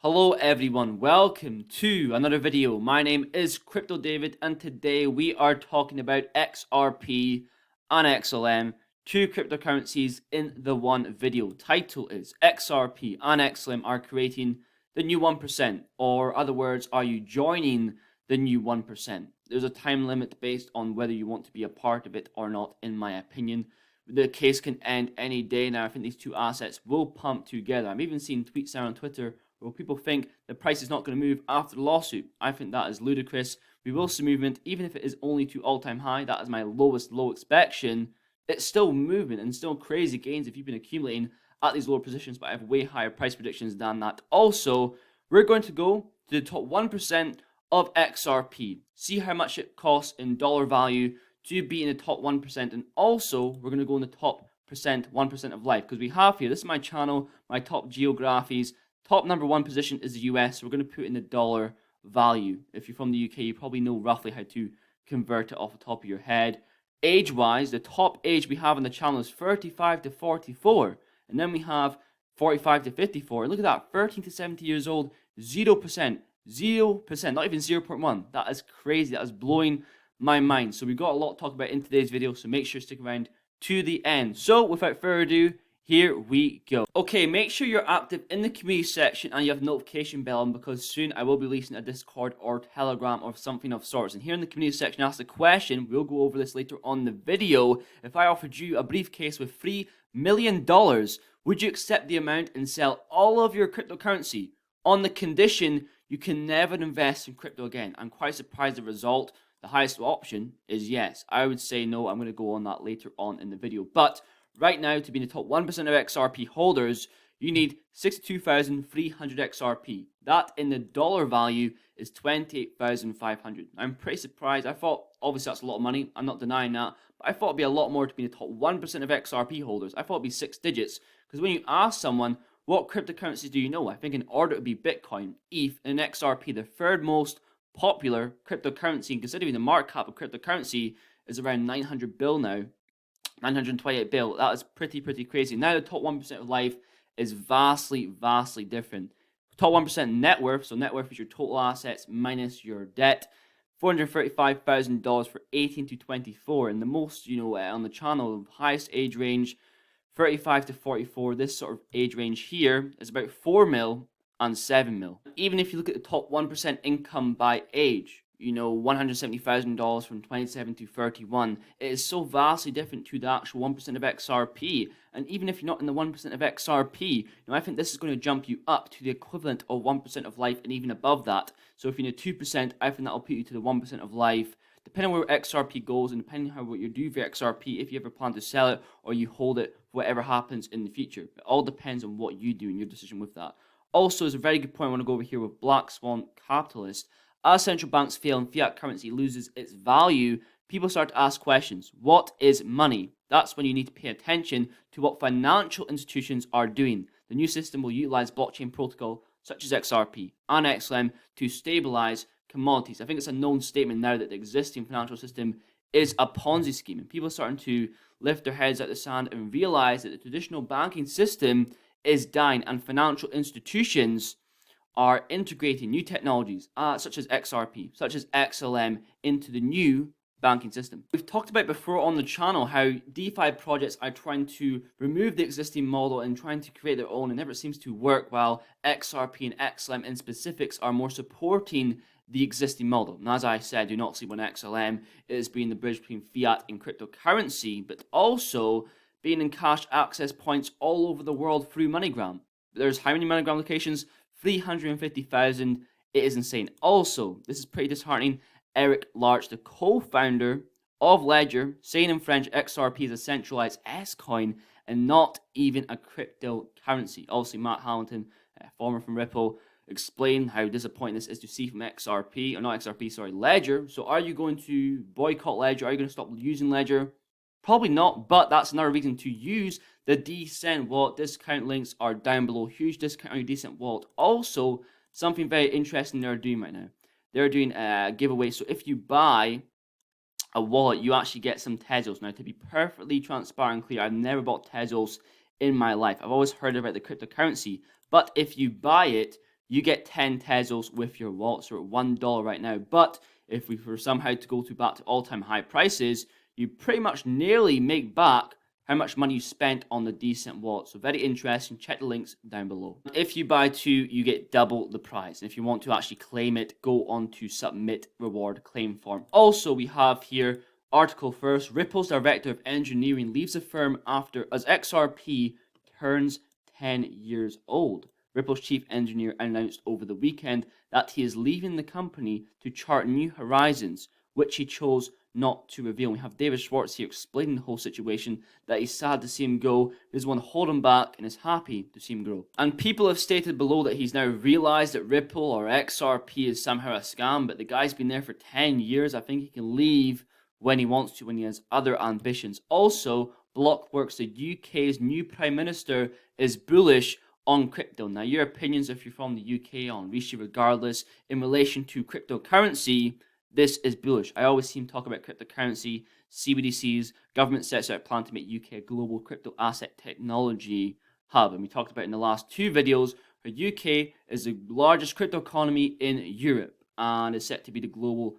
Hello everyone, welcome to another video. My name is Crypto David and today we are talking about XRP and XLM, two cryptocurrencies in the one video. Title is XRP and XLM are creating the new 1%, or other words, are you joining the new 1%? There's a time limit based on whether you want to be a part of it or not, in my opinion. The case can end any day now. I think these two assets will pump together. I'm even seeing tweets now on Twitter where people think the price is not going to move after the lawsuit. I think that is ludicrous. We will see movement, even if it is only to all-time high. That is my lowest low expectation. It's still movement and still crazy gains if you've been accumulating at these lower positions, but I have way higher price predictions than that. Also, we're going to go to the top 1% of XRP, see how much it costs in dollar value to be in the top 1%, and also we're going to go in the top 1% of life, because we have here, this is my channel, my top geographies. Top number one position is the US, so we're going to put in the dollar value. If you're from the UK, you probably know roughly how to convert it off the top of your head. Age-wise, the top age we have on the channel is 35 to 44, and then we have 45 to 54. Look at that, 13 to 70 years old, 0%, 0%, not even 0.1. That is crazy. That is blowing my mind. So we've got a lot to talk about in today's video, so make sure to stick around to the end. So without further ado, here we go. Okay, make sure you're active in the community section and you have notification bell on, because soon I will be releasing a Discord or Telegram or something of sorts. And here in the community section, ask the question, we'll go over this later on in the video. If I offered you a briefcase with $3 million, would you accept the amount and sell all of your cryptocurrency on the condition you can never invest in crypto again? I'm quite surprised the result. The highest option is yes. I would say no. I'm going to go on that later on in the video. But right now, to be in the top 1% of XRP holders, you need 62,300 XRP. That in the dollar value is 28,500. I'm pretty surprised. I thought, obviously that's a lot of money. I'm not denying that. But I thought it'd be a lot more to be in the top 1% of XRP holders. I thought it'd be 6 digits. Because when you ask someone, what cryptocurrencies do you know? I think in order it would be Bitcoin, ETH, and XRP, the third most popular cryptocurrency. And considering the market cap of cryptocurrency is around 900 bill now, 928 bill. That is pretty crazy. Now the top 1% of life is vastly different. Top 1% net worth, so net worth is your total assets minus your debt. $435,000 for 18 to 24, and the most, on the channel, highest age range, 35 to 44. This sort of age range here is about 4 mil and 7 mil. Even if you look at the top 1% income by age, $170,000 from 27 to 31. It is so vastly different to the actual 1% of XRP. And even if you're not in the 1% of XRP, I think this is going to jump you up to the equivalent of 1% of life and even above that. So if you're in the 2%, I think that'll put you to the 1% of life. Depending on where XRP goes and depending on what you do for XRP, if you ever plan to sell it or you hold it for whatever happens in the future. It all depends on what you do and your decision with that. Also, there's a very good point I want to go over here with Black Swan Capitalist. As central banks fail and fiat currency loses its value, people start to ask questions. What is money? That's when you need to pay attention to what financial institutions are doing. The new system will utilize blockchain protocol such as XRP and XLM to stabilize commodities. I think it's a known statement now that the existing financial system is a Ponzi scheme, and people are starting to lift their heads out of the sand and realize that the traditional banking system is dying, and financial institutions are integrating new technologies such as XRP, such as XLM into the new banking system. We've talked about before on the channel how DeFi projects are trying to remove the existing model and trying to create their own, and never seems to work, while XRP and XLM in specifics are more supporting the existing model. And as I said, do not sleep on XLM. It is being the bridge between fiat and cryptocurrency, but also being in cash access points all over the world through MoneyGram. There's how many MoneyGram locations? 350,000. It is insane. Also, this is pretty disheartening. Eric Larch, the co-founder of Ledger, saying in French, XRP is a centralized S-coin and not even a cryptocurrency. Obviously, Matt Hamilton, former from Ripple, explained how disappointing this is to see from XRP, or not XRP, sorry, Ledger. So are you going to boycott Ledger? Are you going to stop using Ledger? Probably not, but that's another reason to use the Decent wallet. Discount links are down below. Huge discount on your Decent wallet. Also, something very interesting they're doing right now. They're doing a giveaway. So if you buy a wallet, you actually get some Tezos. Now, to be perfectly transparent and clear, I've never bought Tezos in my life. I've always heard about the cryptocurrency. But if you buy it, you get 10 Tezos with your wallet. So we're at $1 right now. But if we were somehow to go back to all-time high prices, you pretty much nearly make back how much money you spent on the decent wallet. So very interesting. Check the links down below. If you buy 2, you get double the price. And if you want to actually claim it, go on to submit reward claim form. Also, we have here article first. Ripple's director of engineering leaves the firm as XRP turns 10 years old. Ripple's chief engineer announced over the weekend that he is leaving the company to chart new horizons, which he chose not to reveal. We have David Schwartz here explaining the whole situation, that he's sad to see him go, doesn't want to hold him back, and is happy to see him grow. And people have stated below that he's now realized that Ripple or XRP is somehow a scam, but the guy's been there for 10 years. I think he can leave when he wants to, when he has other ambitions. Also, Blockworks, the UK's new Prime Minister, is bullish on crypto. Now, your opinions, if you're from the UK, on Rishi regardless, in relation to cryptocurrency, this is bullish. I always see him talk about cryptocurrency, CBDCs, government sets out a plan to make UK a global crypto asset technology hub. And we talked about in the last 2 videos, the UK is the largest crypto economy in Europe and is set to be the global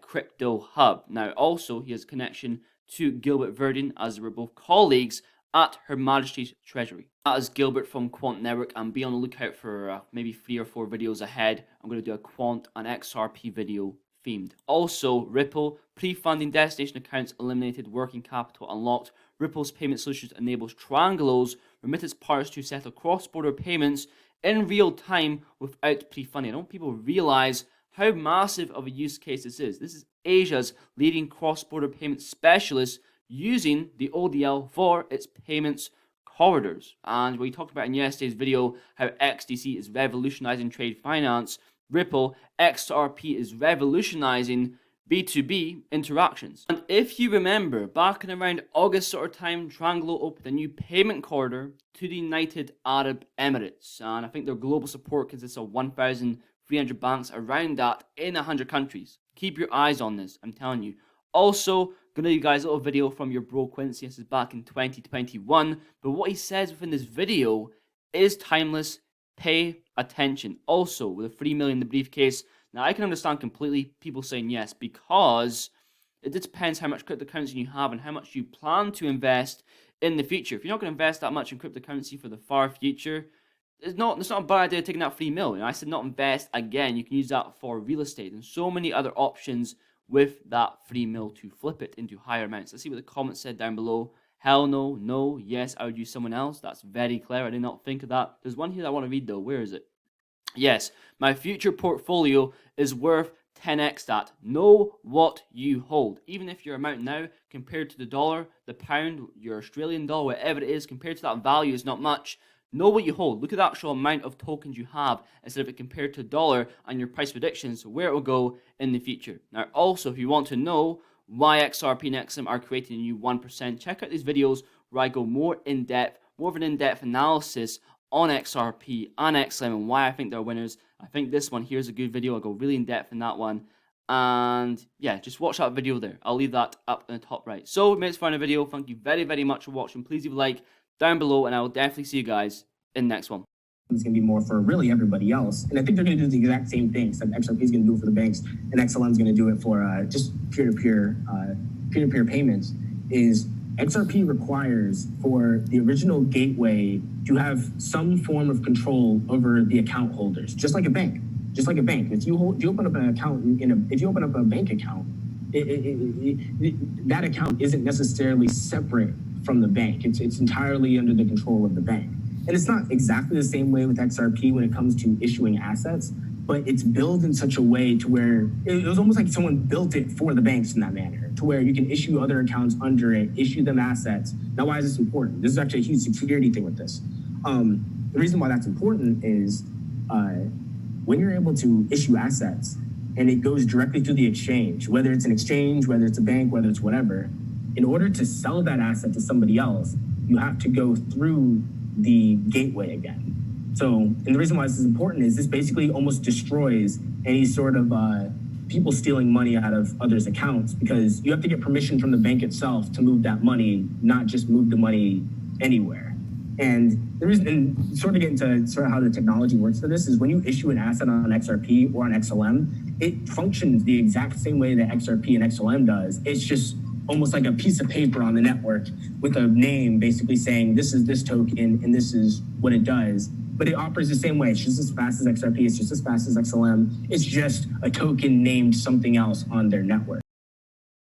crypto hub. Now, also, he has a connection to Gilbert Verdin, as they were both colleagues at Her Majesty's Treasury. That is Gilbert from Quant Network, and be on the lookout for maybe 3 or 4 videos ahead. I'm going to do a Quant and XRP video themed. Also, Ripple, pre-funding destination accounts eliminated, working capital unlocked. Ripple's payment solutions enables Triangelo's remittance partners to settle cross-border payments in real time without pre-funding. I don't think people realize how massive of a use case this is. This is Asia's leading cross-border payment specialist using the ODL for its payments corridors. And we talked about in yesterday's video how XDC is revolutionizing trade finance. Ripple, XRP is revolutionizing B2B interactions. And if you remember, back in around August sort of time, Triangelo opened a new payment corridor to the United Arab Emirates. And I think their global support consists of 1,300 banks around that in 100 countries. Keep your eyes on this, I'm telling you. Also, going to give you guys a little video from your bro Quincy. This is back in 2021. But what he says within this video is timeless. Pay attention. Also, with a 3 million in the briefcase, now I can understand completely people saying yes, because it depends how much cryptocurrency you have and how much you plan to invest in the future. If you're not going to invest that much in cryptocurrency for the far future, it's not a bad idea taking that 3 million. I said not invest again. You can use that for real estate and so many other options with that 3 mil to flip it into higher amounts. Let's see what the comments said down below. Hell no, no, yes, I would use someone else. That's very clever. I did not think of that. There's one here that I want to read though. Where is it? Yes, my future portfolio is worth 10x that. Know what you hold. Even if your amount now compared to the dollar, the pound, your Australian dollar, whatever it is, compared to that value is not much. Know what you hold. Look at the actual amount of tokens you have instead of it compared to dollar and your price predictions, where it will go in the future. Now, also, if you want to know why XRP and XLM are creating a new 1%, check out these videos where I go more of an in-depth analysis on XRP and XLM and why I think they're winners. I think this one here is a good video. I'll go really in-depth in that one. And yeah, just watch that video there. I'll leave that up in the top right. So, mates, for the video, thank you very, very much for watching. Please leave a like down below, and I will definitely see you guys in the next one. It's going to be more for really everybody else. And I think they're going to do the exact same things that XRP is going to do it for the banks, and XLM is going to do it for just peer-to-peer payments. Is XRP requires for the original gateway to have some form of control over the account holders, just like a bank. Just like a bank. If you open up an account if you open up a bank account, that account isn't necessarily separate from the bank. It's entirely under the control of the bank. And it's not exactly the same way with XRP when it comes to issuing assets, but it's built in such a way to where it was almost like someone built it for the banks in that manner, to where you can issue other accounts under it, issue them assets. Now, why is this important? This is actually a huge security thing with this. The reason why that's important is when you're able to issue assets and it goes directly to the exchange, whether it's an exchange, whether it's a bank, whether it's whatever, in order to sell that asset to somebody else, you have to go through the gateway again. So, and the reason why this is important is this basically almost destroys any sort of people stealing money out of others' accounts, because you have to get permission from the bank itself to move that money, not just move the money anywhere. And the reason, and sort of get into sort of how the technology works for this is when you issue an asset on XRP or on XLM, it functions the exact same way that XRP and XLM does. It's just almost like a piece of paper on the network with a name basically saying this is this token and this is what it does. But it operates the same way. It's just as fast as XRP. It's just as fast as XLM. It's just a token named something else on their network.